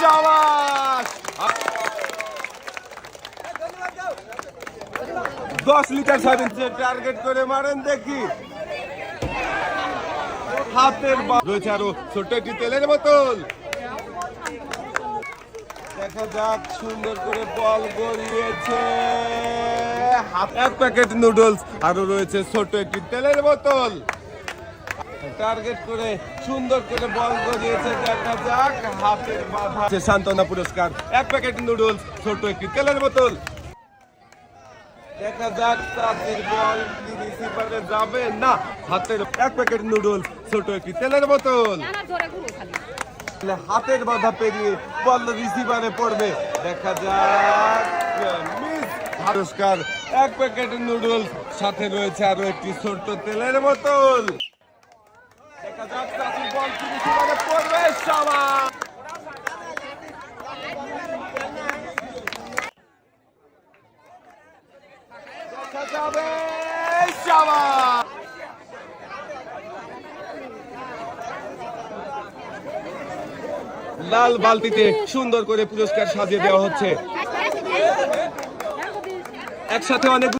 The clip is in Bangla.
শাবাশ 10 লিটার সয়াবিন টার্গেট করে মারেন দেখি হাতের রয়েছে আরো ছোট্ট একটি তেলের বোতল দেখা যাক সুন্দর করে বল গড়িয়েছে এক প্যাকেট নুডলস আরো রয়েছে ছোট একটি তেলের বোতল টার্গেট করে সুন্দর করে বল গড়িয়েছে দেখা যাক হাতের বাধা সান্ত্বনা পুরস্কার এক প্যাকেট নুডলস ছোট একটি তেলের বোতল দেখা যাক তাদের বল কি রিসিভারে যাবে না হাতের এক প্যাকেট নুডলস ছোট একটি তেলের বোতল হাতের বাধা পেরিয়ে বল রিসিভারে পড়বে দেখা যাক মিস পুরস্কার এক প্যাকেট নুডলস সাথে রয়েছে আরো একটি ছোট্ট তেলের বোতল দেখা যাক তাদের বল কি রিসিভারে পড়বে শাবাশ দেখা যাবে শাবাশ লাল বালতিতে সুন্দর করে পুরস্কার সাজিয়ে দেওয়া হচ্ছে একসাথে অনেক